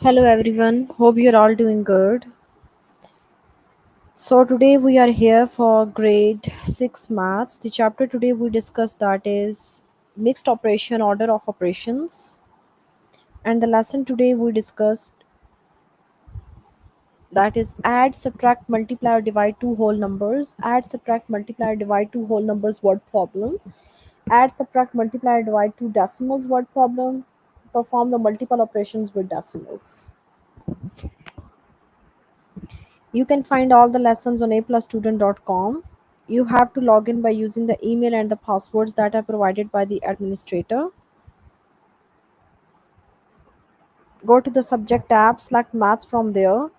Hello everyone, hope you're all doing good. So today we are here for grade 6 maths. The chapter today we discuss that is mixed operation order of operations, and the lesson today we discussed that is add, subtract, multiply or divide two whole numbers, add, subtract, multiply or divide two whole numbers word problem, add, subtract, multiply or divide two decimals word problem, perform the multiple operations with decimals. You can find all the lessons on aplusstudent.com. You have to log in by using the email and the passwords that are provided by the administrator. Go to the subject tab, select maths from there.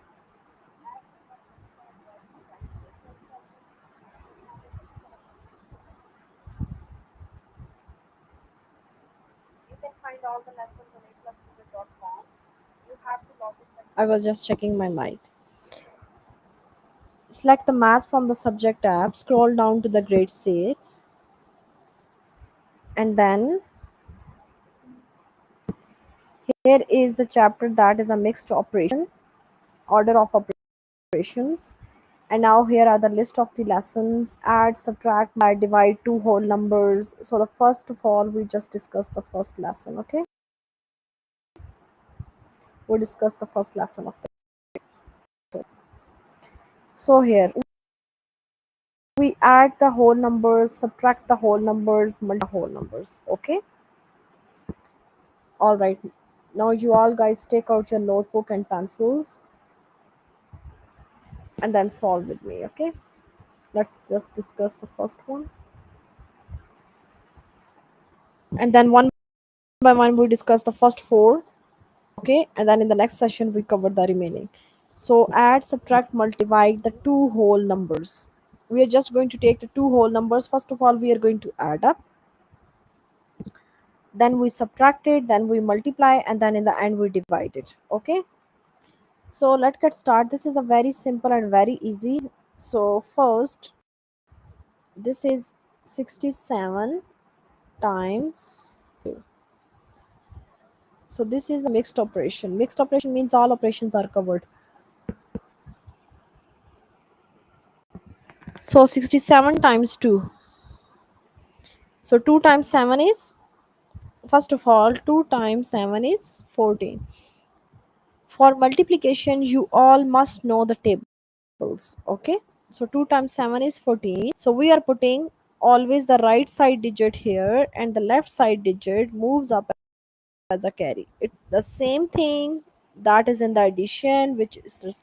You can find all the lessons on aplusstudent.com. You have to log in. I was just checking my mic. Select the maths from the subject tab, scroll down to the grade 6, and then here is the chapter that is a mixed operation, order of operations. And now here are the list of the lessons: add, subtract, multiply, divide two whole numbers. So the first of all, we just discussed the first lesson. Okay, we discussed the first lesson of the. So here we add the whole numbers, subtract the whole numbers, multiply the whole numbers. Okay, all right. Now you all guys take out your notebook and pencils and then solve with me. Okay, let's just discuss the first one, and then one by one we discuss the first four. Okay, and then in the next session we cover the remaining. So add, subtract, multiply the two whole numbers. We are just going to take the two whole numbers. First of all, we are going to add up, then we subtract it, then we multiply, and then in the end we divide it. Okay, so let's get started. This is a very simple and very easy. So first, this is 67 times 2. So this is a mixed operation. Mixed operation means all operations are covered. So 67 times 2. So 2 times 7 is, first of all, 2 times 7 is 14. For multiplication, you all must know the tables. Okay. So 2 times 7 is 14. So we are putting always the right side digit here and the left side digit moves up as a carry. It the same thing that is in the addition, which is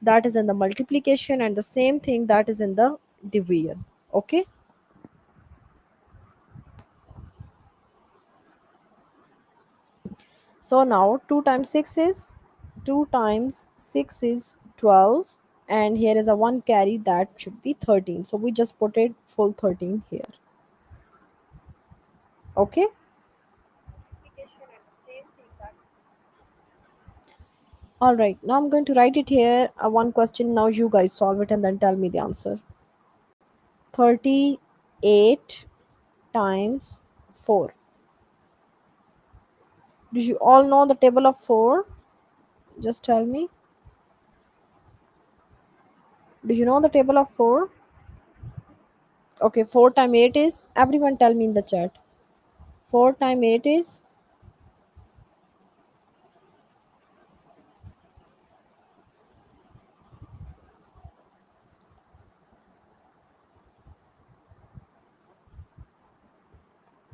that is in the multiplication, and the same thing that is in the division. Okay. So now 2 times 6 is 2 times 6 is 12, and here is a 1 carry, that should be 13. So we just put it full 13 here. Okay. All right. Now I'm going to write it here. One question. Now you guys solve it and then tell me the answer. 38 times 4. Do you all know the table of 4? Just tell me. Do you know the table of 4? Okay, 4 times 8 is, everyone tell me in the chat. 4 times 8 is,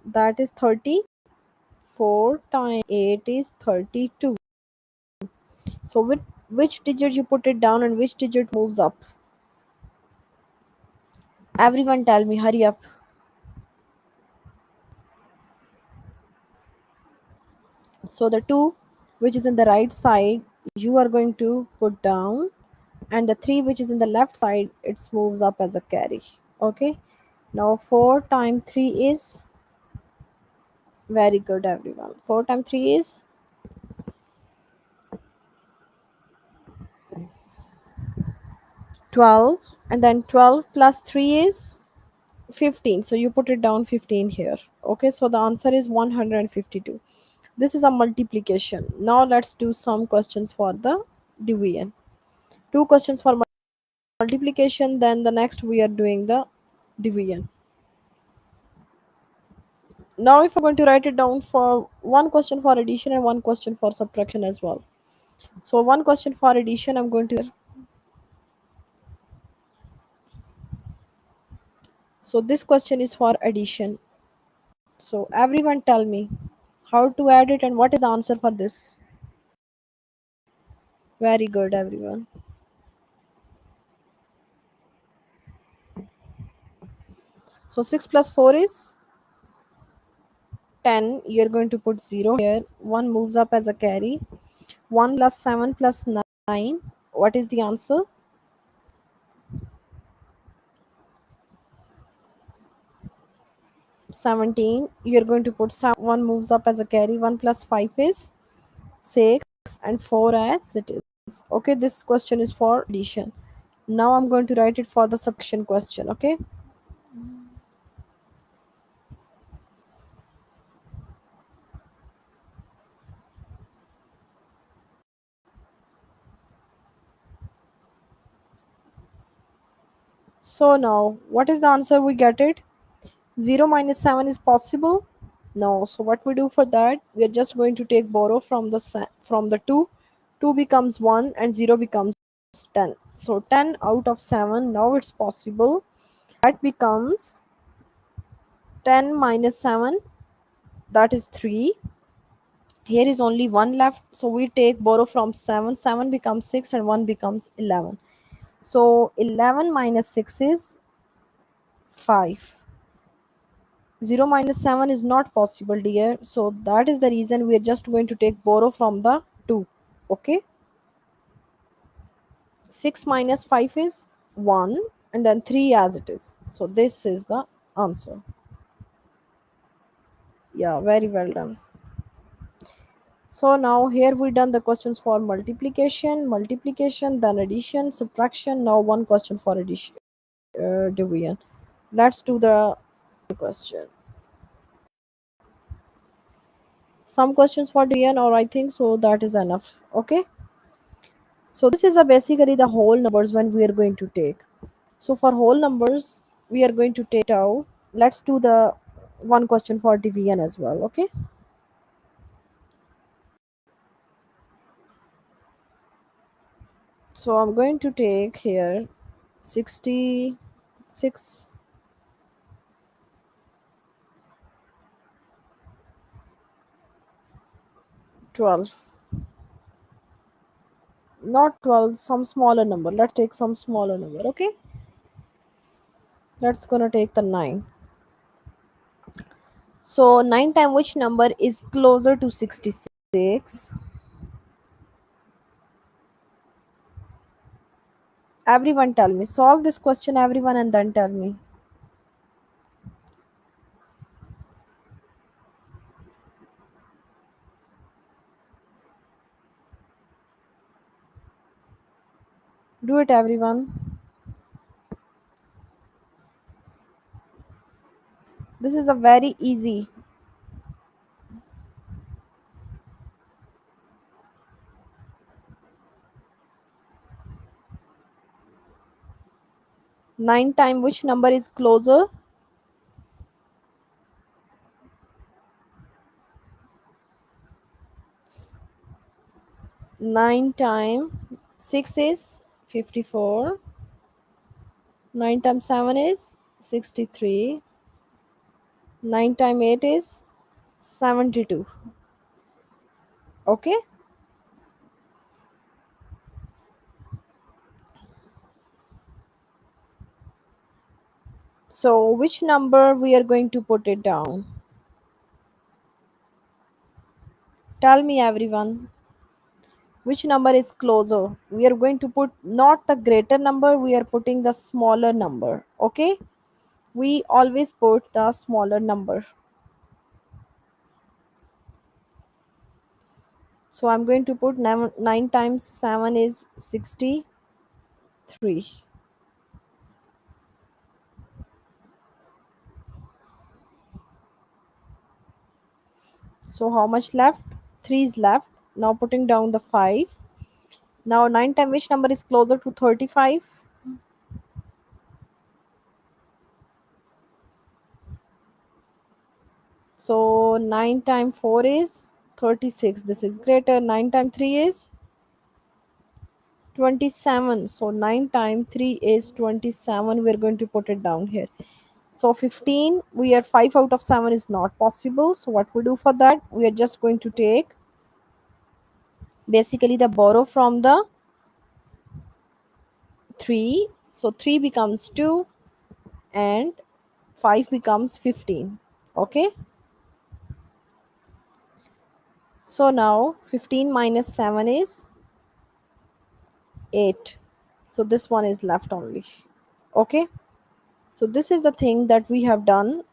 that is 30. 4 times 8 is 32. So with which digit you put it down and which digit moves up? Everyone tell me, hurry up. So the 2 which is in the right side you are going to put down, and the 3 which is in the left side it moves up as a carry. Okay. Now 4 times 3 is, very good everyone. 4 times 3 is 12, and then 12 plus 3 is 15. So you put it down 15 here. Okay, so the answer is 152. This is a multiplication. Now let's do some questions for the division. Two questions for multiplication, then the next we are doing the division. Now if I'm going to write it down, for one question for addition and one question for subtraction as well. So one question for addition I'm going to, so this question is for addition. So everyone tell me how to add it and what is the answer for this. Very good everyone. So 6 plus 4 is 10. You're going to put 0 here. 1 moves up as a carry. 1 plus 7 plus 9. What is the answer? 17. You're going to put 1 moves up as a carry. 1 plus 5 is 6, and 4 as it is. Okay, this question is for addition. Now I'm going to write it for the subtraction question. Okay. So now what is the answer we get it? 0 minus 7 is possible? No. So what we do for that? We are just going to take borrow from the from the 2. 2 becomes 1 and 0 becomes 10. So 10 out of 7. Now it's possible. That becomes 10 minus 7. That is 3. Here is only 1 left. So we take borrow from 7. 7 becomes 6 and 1 becomes 11. So 11 minus 6 is 5. 0 minus 7 is not possible, dear. So that is the reason we are just going to take borrow from the 2. Okay. 6 minus 5 is 1, and then 3 as it is. So this is the answer. Yeah, very well done. So now here we done the questions for multiplication, then addition, subtraction. Now one question for addition, division. Let's do the question. Some questions for division, or I think so that is enough. Okay. So this is a basically the whole numbers when we are going to take. So for whole numbers, we are going to take out. Let's do the one question for division as well. Okay. So I'm going to take here 66, 12. Not 12, some smaller number. Let's take some smaller number. Okay. Let's gonna take the 9. So 9 time which number is closer to 66? Everyone tell me. Solve this question, everyone, and then tell me. Do it, everyone. This is a very easy. 9 time which number is closer? 9 time 6 is 54. 9 times 7 is 63. 9 times 8 is 72. Okay. So which number we are going to put it down? Tell me, everyone. Which number is closer? We are going to put not the greater number, we are putting the smaller number. Okay. We always put the smaller number. So I'm going to put 9 times 7 is 63. So how much left? 3 is left. Now putting down the 5. Now 9 times which number is closer to 35? So 9 times 4 is 36. This is greater. 9 times 3 is 27. So 9 times 3 is 27. We're going to put it down here. So 15, we are 5 out of 7 is not possible. So what we do for that? We are just going to take basically the borrow from the 3. So 3 becomes 2 and 5 becomes 15. Okay. So now 15 minus 7 is 8. So this one is left only. Okay. So this is the thing that we have done.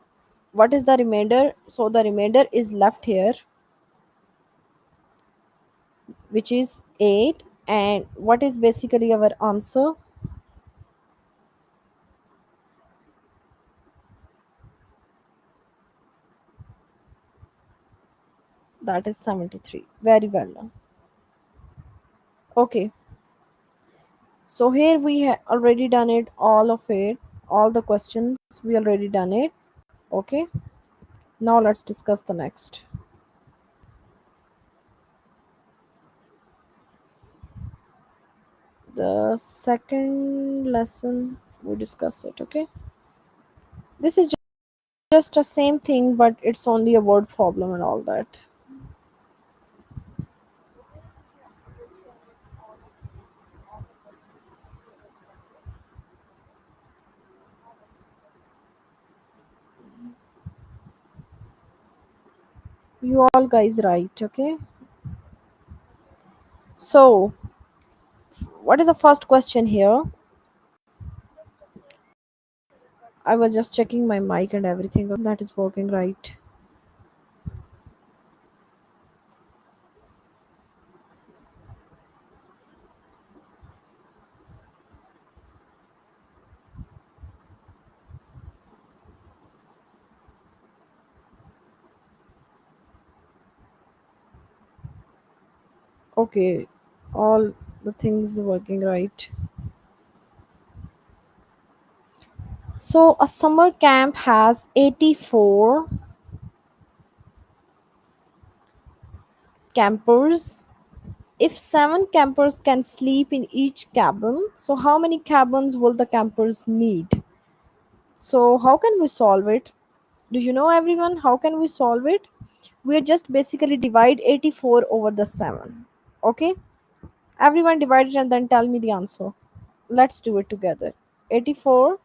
What is the remainder? So the remainder is left here, which is 8. And what is basically our answer? That is 73. Very well done. Okay. So here we already done it, all of it, all the questions we already done it. Okay. Now let's discuss the next. The second lesson we discuss it. Okay. This is just a same thing, but it's only a word problem and all that. You all guys right. Okay. So what is the first question here? I was just checking my mic and everything that is working right. Okay, all the things working right. So a summer camp has 84 campers. If 7 campers can sleep in each cabin, so how many cabins will the campers need? So how can we solve it? Do you know everyone how can we solve it? We just basically divide 84 over the 7. Okay? Everyone divide it and then tell me the answer. Let's do it together. 84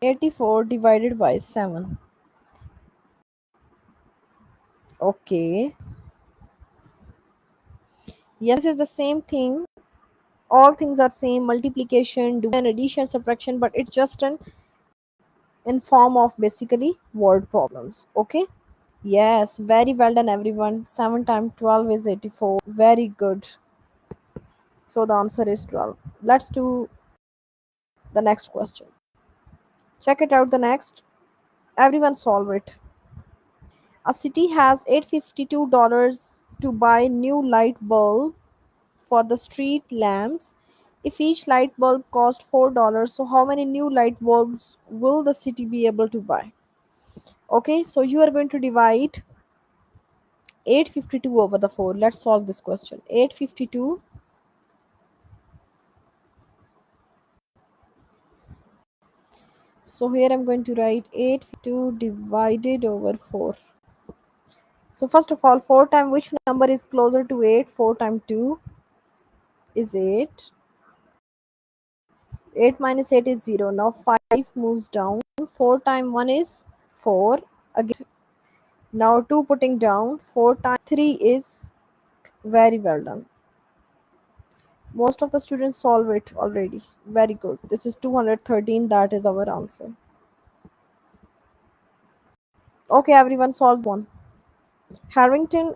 84 divided by 7. Okay. Yes, it's the same thing. All things are same, multiplication, division, addition, subtraction, but it's just an in form of basically word problems. Okay? Yes, very well done everyone. 7 times 12 is 84. Very good. So the answer is 12. Let's do the next question. Check it out the next. Everyone solve it. A city has $852 to buy new light bulb for the street lamps. If each light bulb cost $4, so how many new light bulbs will the city be able to buy? Okay, so you are going to divide 852 over the 4. Let's solve this question. 852. So here I'm going to write 852 divided over 4. So first of all, 4 times which number is closer to 8? 4 times 2 is 8. 8 minus 8 is 0. Now 5 moves down. 4 times 1 is 4. Again, now 2 putting down. 4 times 3 is very well done. Most of the students solve it already. Very good. This is 213. That is our answer. Okay, everyone solve one. Harrington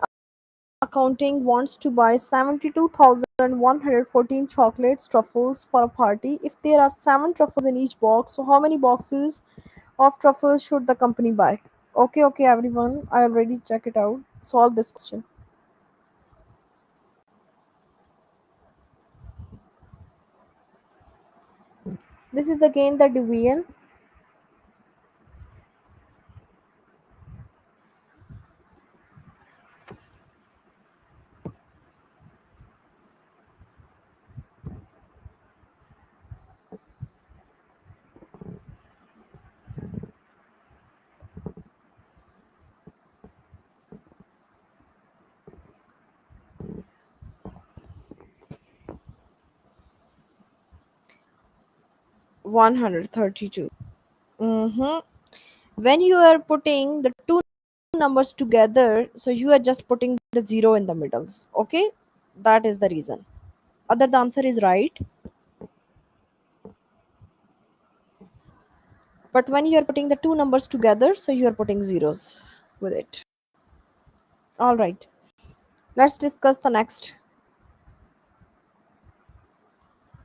Accounting wants to buy 72,114 chocolate truffles for a party. If there are 7 truffles in each box, so how many boxes of truffles should the company buy? Okay, okay, everyone. I already check it out. Solve this question. This is again the division. 132. Mm-hmm. When you are putting the two numbers together, so you are just putting the 0 in the middles. Okay, that is the reason. Other the answer is right, but when you are putting the two numbers together, so you are putting zeros with it. All right, let's discuss the next.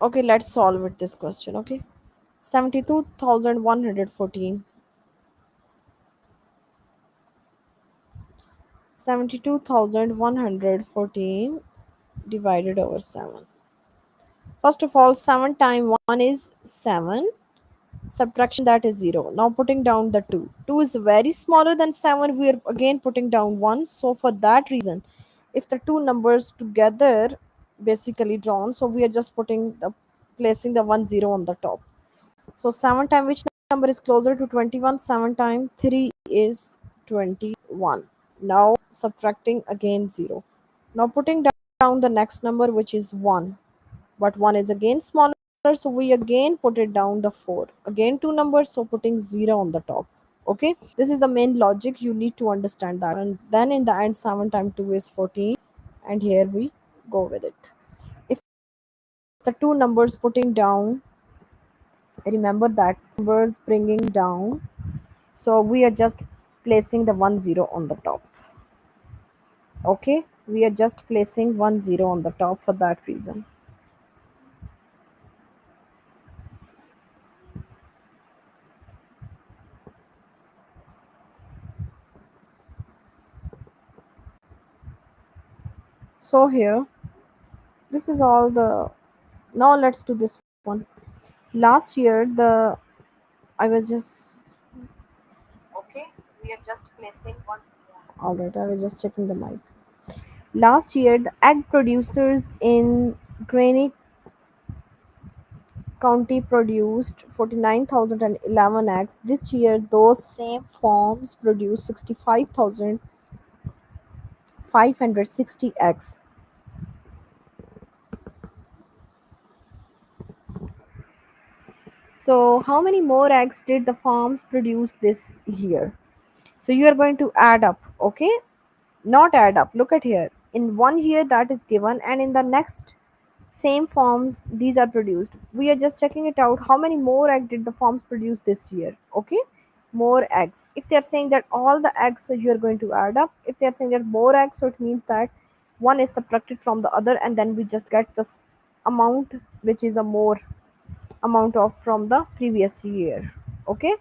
Okay, let's solve it this question. Okay, 72,114. 72,114 divided over 7. First of all, 7 times 1 is 7. Subtraction that is 0. Now putting down the 2. 2 is very smaller than 7. We are again putting down 1. So for that reason, if the two numbers together basically drawn, so we are just placing the 1 0 on the top. So 7 times which number is closer to 21? 7 times 3 is 21. Now subtracting again 0. Now putting down the next number, which is 1. But 1 is again smaller, so we again put it down the 4. Again two numbers, so putting 0 on the top. Okay, this is the main logic. You need to understand that. And then in the end, 7 times 2 is 14. And here we go with it. If the two numbers putting down, remember that numbers bringing down, so we are just placing the 1 0 on the top. Okay, we are just placing 1 0 on the top for that reason. So here, this is all the. Now let's do this one. Last year the I was just okay. We are just placing once more. All right, I was just checking the mic. Last year, the egg producers in Greene County produced 49,011 eggs. This year, those same farms produced 65,560 eggs. So, how many more eggs did the farms produce this year? So, you are going to add up, okay? Not add up. Look at here. In one year, that is given, and in the next same forms these are produced. We are just checking it out. How many more eggs did the forms produce this year? Okay, more eggs. If they are saying that all the eggs, so you are going to add up. If they are saying that more eggs, so it means that one is subtracted from the other, and then we just get this amount, which is a more amount of from the previous year. Okay,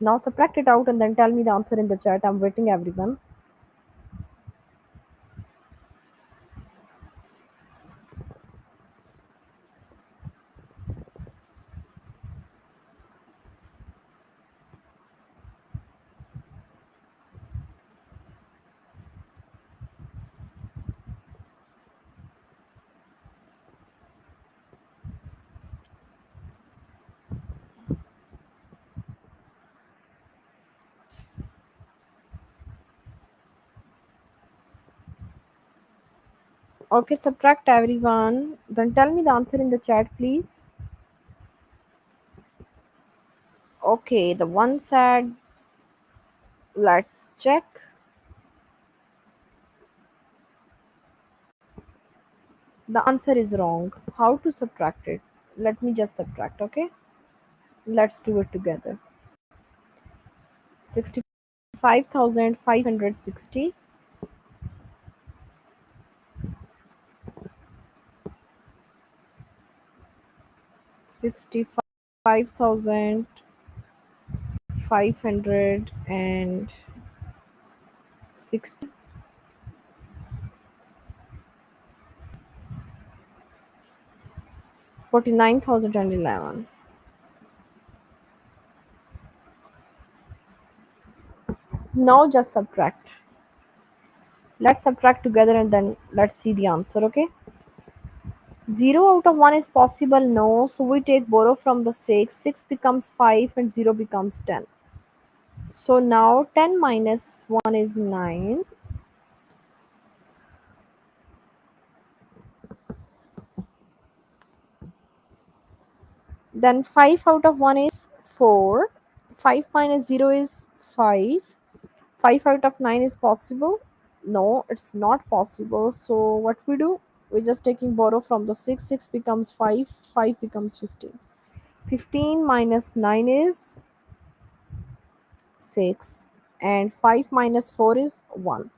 now subtract it out and then tell me the answer in the chat. I'm waiting, everyone. Okay, subtract everyone. Then tell me the answer in the chat, please. Okay, the one said, let's check. The answer is wrong. How to subtract it? Let me just subtract, okay? Let's do it together. 65,560, 65,560, 49,011. Now just subtract. Let's subtract together and then let's see the answer, okay? 0 out of 1 is possible, no. So we take borrow from the 6. 6 becomes 5 and 0 becomes 10. So now 10 minus 1 is 9. Then 5 out of 1 is 4. 5 minus 0 is 5. 5 out of 9 is possible. No, it's not possible. So what we do? We're just taking borrow from the 6. 6 becomes 5. 5 becomes 15. 15 minus 9 is 6. And 5 minus 4 is 1.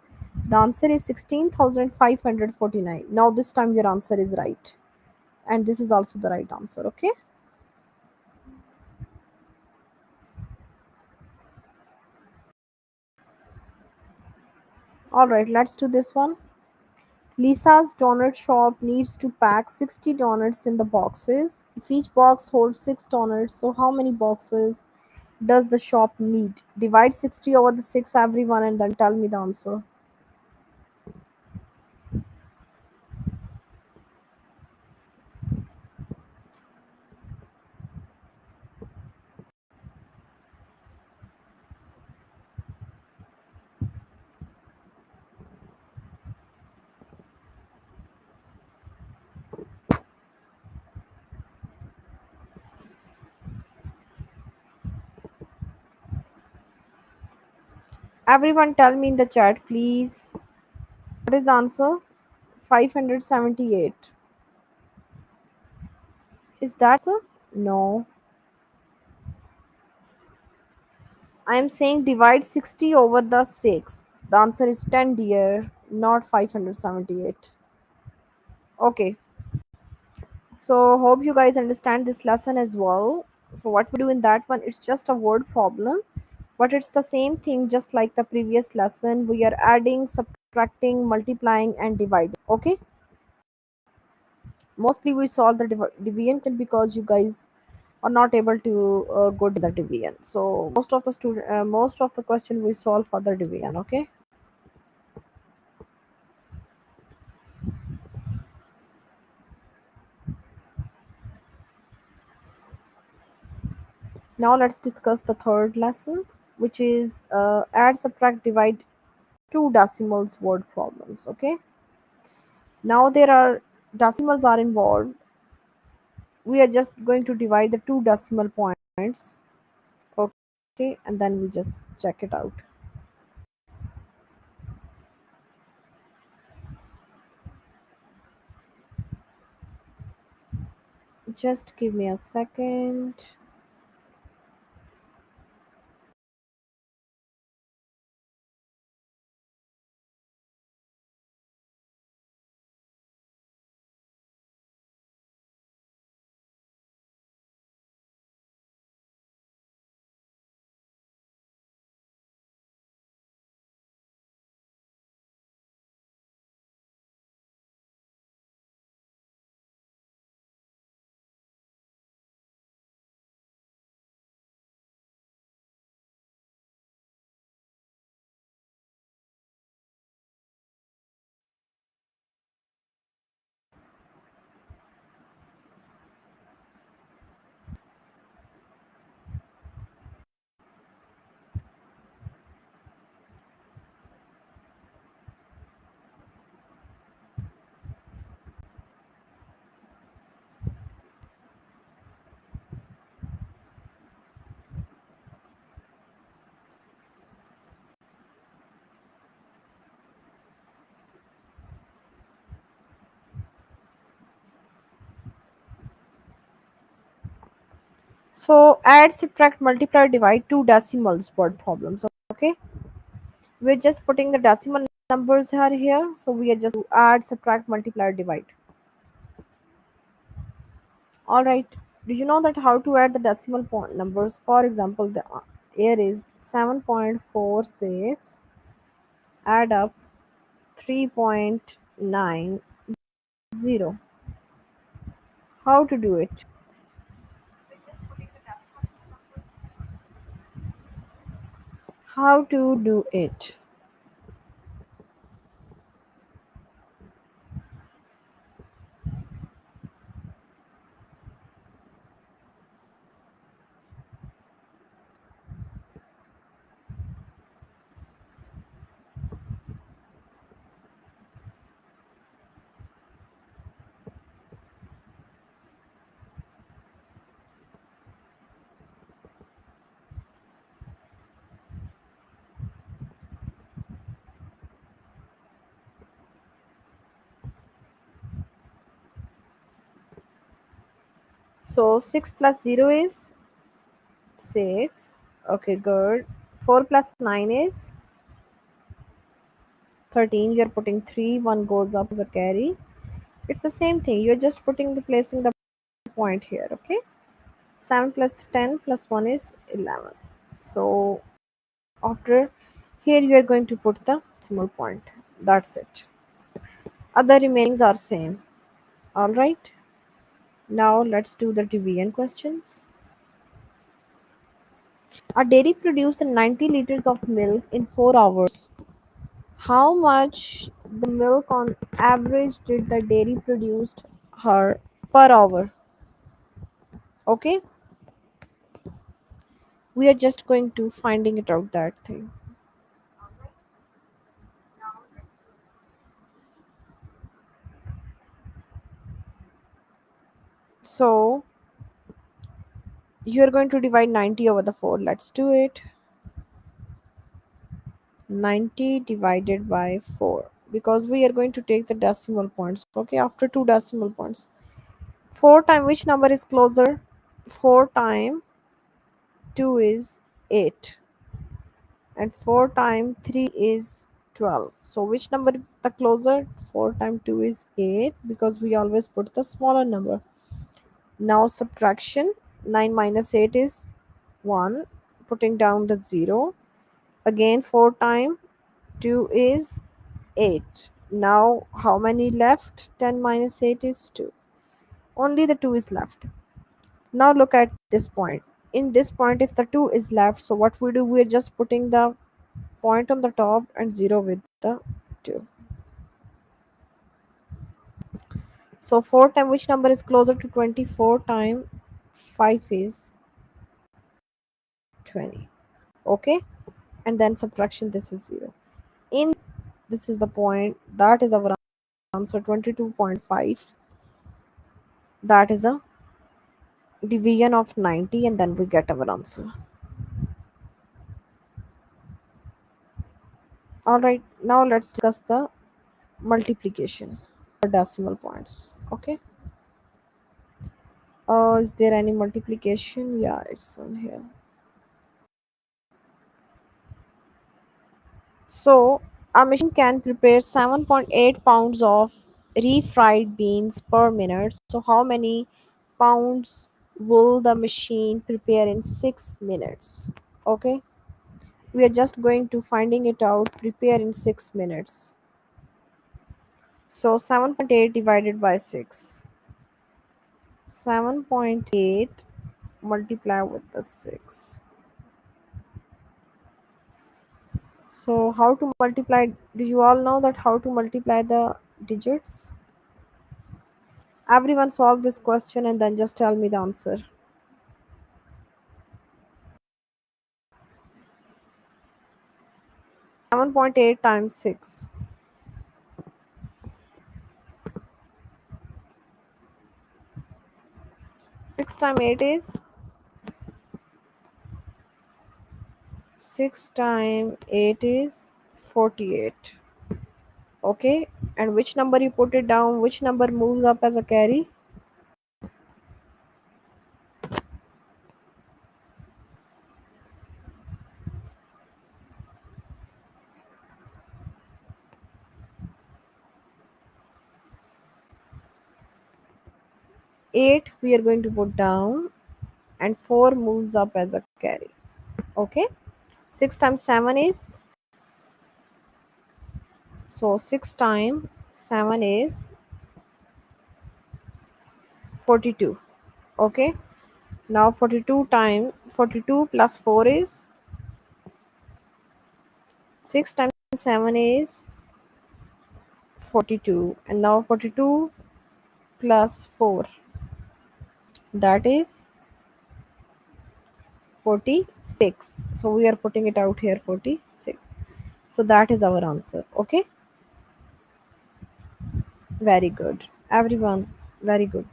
The answer is 16,549. Now this time your answer is right. And this is also the right answer. Okay. Alright, let's do this one. Lisa's donut shop needs to pack 60 donuts in the boxes. If each box holds 6 donuts, so how many boxes does the shop need? Divide 60 over the 6 everyone and then tell me the answer. Everyone tell me in the chat please. What is the answer? 578. Is that answer? No. I am saying divide 60 over the 6. The answer is 10 dear, not 578. Okay. So hope you guys understand this lesson as well. So what we do in that one, it's just a word problem, but it's the same thing just like the previous lesson. We are adding, subtracting, multiplying and dividing. Okay. Mostly we solve the deviant because you guys are not able to go to the deviant. So most of the question we solve for the deviant. Okay. Now let's discuss the third lesson, which is add, subtract, divide two decimals word problems. Okay. Now there are decimals are involved. We are just going to divide the two decimal points. Okay, and then we just check it out. Just give me a second. So add, subtract, multiply, divide two decimals word problems. Okay, we're just putting the decimal numbers are here. So we are just to add, subtract, multiply, divide. All right. Did you know that how to add the decimal point numbers? For example, the here is 7.46. Add up 3.90. How to do it? How to do it? So 6 plus 0 is 6. Okay, good. 4 plus 9 is 13. You're putting 3. 1 goes up as a carry. It's the same thing. You're just placing the point here. Okay. 7 plus 10 plus 1 is 11. So after here you are going to put the decimal point. That's it. Other remainings are same. All right. Now let's do the deviant questions. A dairy produced 90 liters of milk in 4 hours. How much the milk on average did the dairy produced her per hour? Okay, we are just going to finding it out that thing. So you are going to divide 90 over the 4. Let's do it. 90 divided by 4 because we are going to take the decimal points. Okay, after two decimal points. 4 time which number is closer? 4 time 2 is 8, and 4 times 3 is 12. So which number is the closer? 4 times 2 is 8 because we always put the smaller number. Now subtraction. 9 minus 8 is 1, putting down the 0. Again 4 times 2 is 8. Now how many left? 10 minus 8 is 2. Only the 2 is left. Now look at this point. In this point, if the 2 is left, so what we do, we're just putting the point on the top and 0 with the 2. So 4 time, which number is closer to 24 time 5 is 20. Okay, and then subtraction, this is 0. In this is the point, that is our answer 22.5. That is a division of 90, and then we get our answer. All right, now let's discuss the multiplication or decimal points. Okay, is there any multiplication? Yeah, it's on here. So a machine can prepare 7.8 pounds of refried beans per minute. So how many pounds will the machine prepare in 6 minutes? Okay, we are just going to finding it out. Prepare in 6 minutes. So 7.8 divided by 6. 7.8 multiply with the 6. So how to multiply? Do you all know that how to multiply the digits? Everyone solve this question and then just tell me the answer. 7.8 times 6. 6 times 8 is 6 times 8 is 48. Okay, and which number you put it down, which number moves up as a carry? 8 we are going to put down, and 4 moves up as a carry. Okay, 6 times 7 is, so 6 times 7 is 42. Okay, now 42 times 42 plus 4 is 6 times 7 is 42, and now 42 plus 4, that is 46. So we are putting it out here 46. So that is our answer. Okay, very good everyone, very good.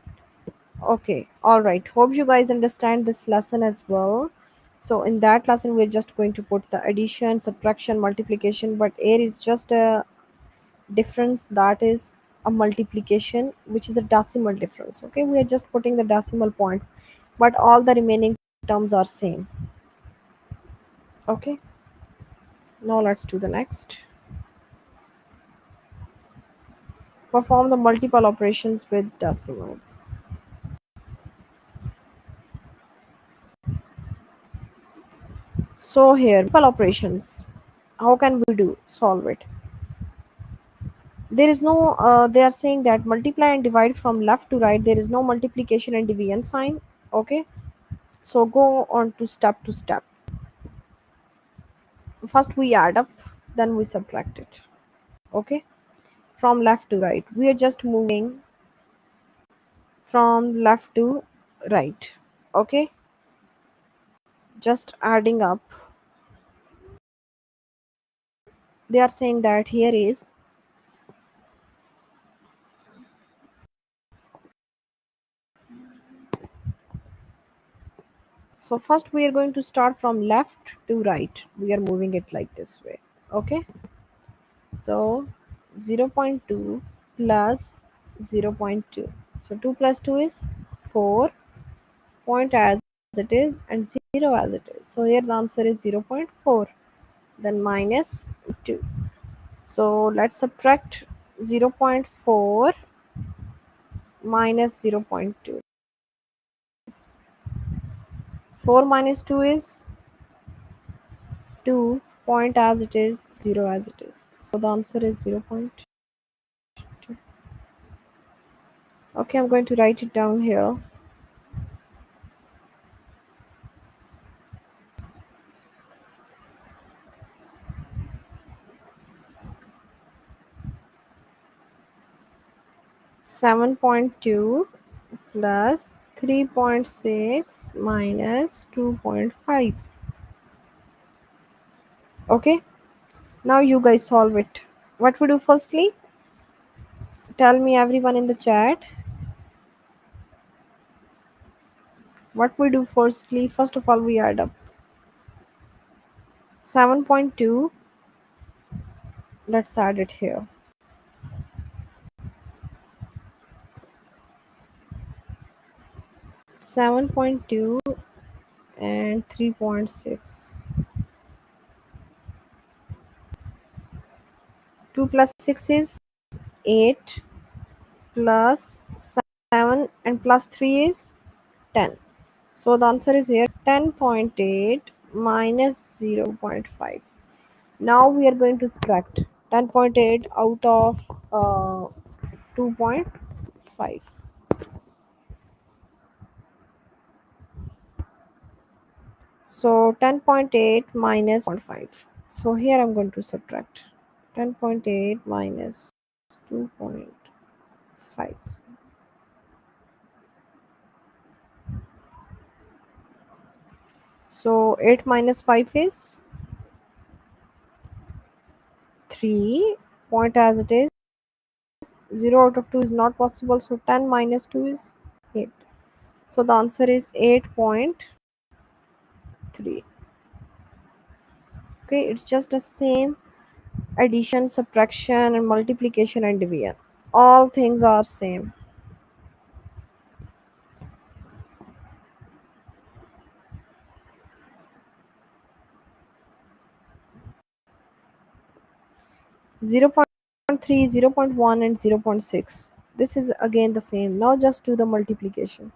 Okay, all right, hope you guys understand this lesson as well. So in that lesson we're just going to put the addition, subtraction, multiplication, but here is just a difference, that is a multiplication which is a decimal difference. Okay, we are just putting the decimal points, but all the remaining terms are same. Okay, now let's do the next. Perform the multiple operations with decimals. So here multiple operations, how can we do solve it? There is no they are saying that multiply and divide from left to right, there is no multiplication and division sign. Okay, so go on to step. First we add up, then we subtract it. Okay, from left to right, we are just moving from left to right. Okay, just adding up. They are saying that here is, so first we are going to start from left to right, we are moving it like this way. Okay, so 0.2 plus 0.2, so 2 plus 2 is 4, point as it is and 0 as it is, so here the answer is 0.4, then minus 2. So let's subtract 0.4 minus 0.2. 4 minus 2 is 2, point as it is, 0 as it is, so the answer is 0.2. Okay, I'm going to write it down here. 7.2 plus 3.6 minus 2.5. Okay, now you guys solve it. What we do firstly? Tell me, everyone in the chat. What we do firstly? First of all, we add up 7.2. Let's add it here. 7.2 and 3.6. 2 plus 6 is 8, plus 7 and plus 3 is 10. So the answer is here 10.8 minus 0.5. Now we are going to subtract 10.8 out of 2.5. So 10.8 minus 0.5. So here I'm going to subtract 10.8 minus 2.5. So 8 minus 5 is 3. Point as it is. 0 out of 2 is not possible. So 10 minus 2 is 8. So the answer is 8.3. Okay, it's just the same addition, subtraction, and multiplication and division. All things are same. Zero point 0.3, 0.1, and 0.6. This is again the same. Now just do the multiplication.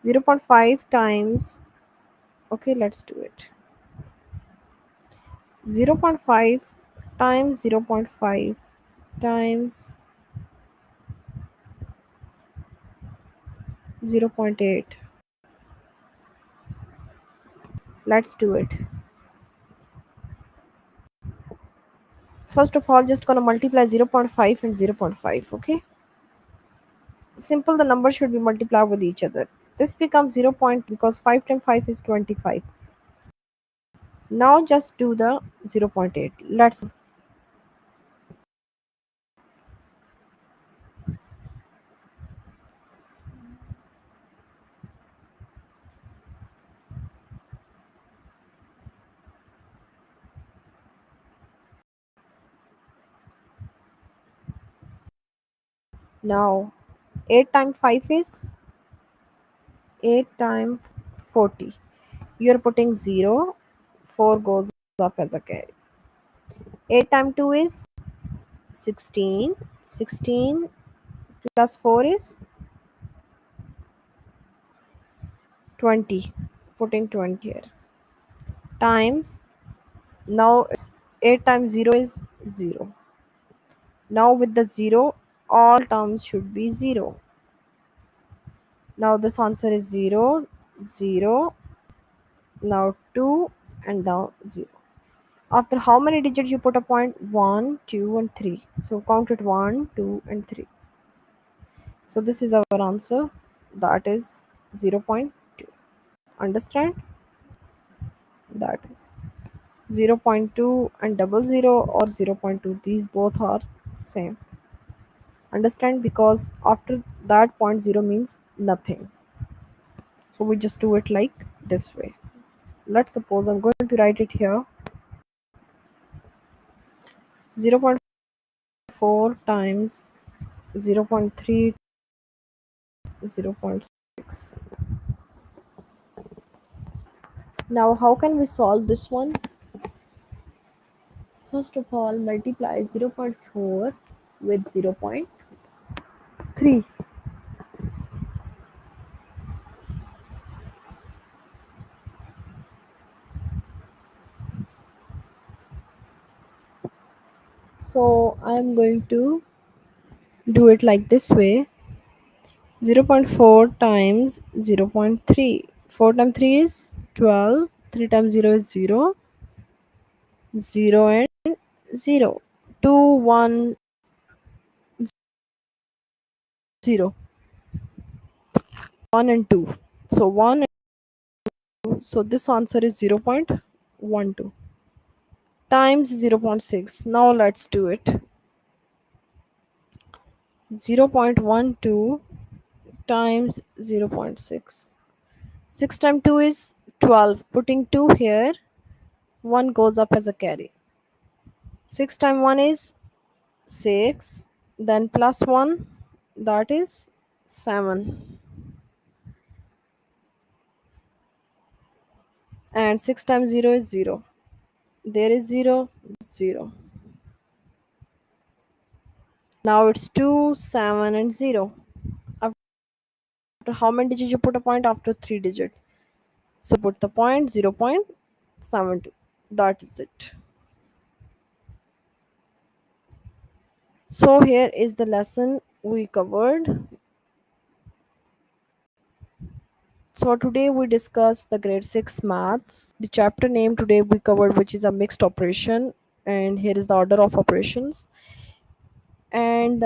0.5 times, okay, let's do it. 0.5 times 0.5 times 0.8. Let's do it. First of all, just gonna multiply 0.5 and 0.5. Okay, simple, the numbers should be multiplied with each other. This becomes 0. Because 5 times 5 is 25. Now just do the 0.8. Let's now 8 times 5 is 8 times 40. You're putting 0, 4 goes up as a carry. 8 times 2 is 16. 16 plus 4 is 20. Putting 20 here. Times, now 8 times 0 is 0. Now with the 0, all terms should be 0. Now this answer is 0, 0, now 2, and now 0. After how many digits you put a point? 1, 2, and 3. So count it 1, 2, and 3. So this is our answer. That is 0.2. Understand? That is 0.2 and double zero or 0.2. These both are same. Understand? Because after that point 0 means nothing. So we just do it like this way. Let's suppose I'm going to write it here. 0.4 times 0.3, 0.6. Now how can we solve this one? First of all, multiply 0.4 with 0.3. So I'm going to do it like this way. 0.4 times 0.3. 4 times 3 is 12. 3 times 0 is 0. 0 and 0. 2, 1, 0. 1 and 2. So 1 and 2. So this answer is 0.12 times 0.6. Now let's do it. 0.12 times 0.6. 6 times 2 is 12. Putting 2 here, 1 goes up as a carry. 6 times 1 is 6. Then plus 1, that is 7. And 6 times 0 is 0. There is 0, 0. Now it's 2, 7, and 0. After how many digits you put a point? After 3 digits. So put the point 0.72. That is it. So here is the lesson we covered. So today we discussed the grade 6 maths. The chapter name today we covered, which is a mixed operation, and here is the order of operations. And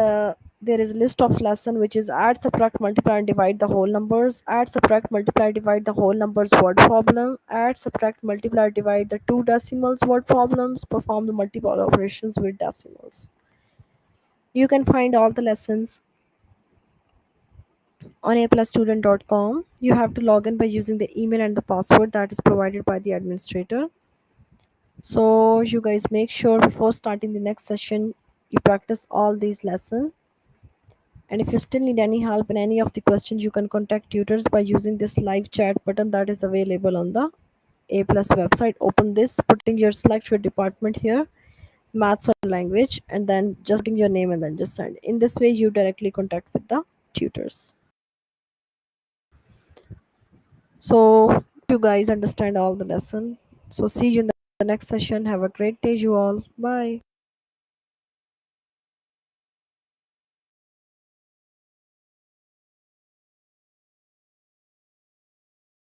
there is a list of lesson which is add, subtract, multiply, and divide the whole numbers. Add, subtract, multiply, divide the whole numbers word problem. Add, subtract, multiply, divide the two decimals word problems. Perform the multiple operations with decimals. You can find all the lessons on aplusstudent.com. You have to log in by using the email and the password that is provided by the administrator. So you guys make sure before starting the next session you practice all these lessons. And if you still need any help in any of the questions, you can contact tutors by using this live chat button that is available on the A Plus website. Open this, putting your select your department here, maths or language, and then just putting your name and then just send. In this way, you directly contact with the tutors. So you guys understand all the lesson. So see you in the next session. Have a great day, you all. Bye.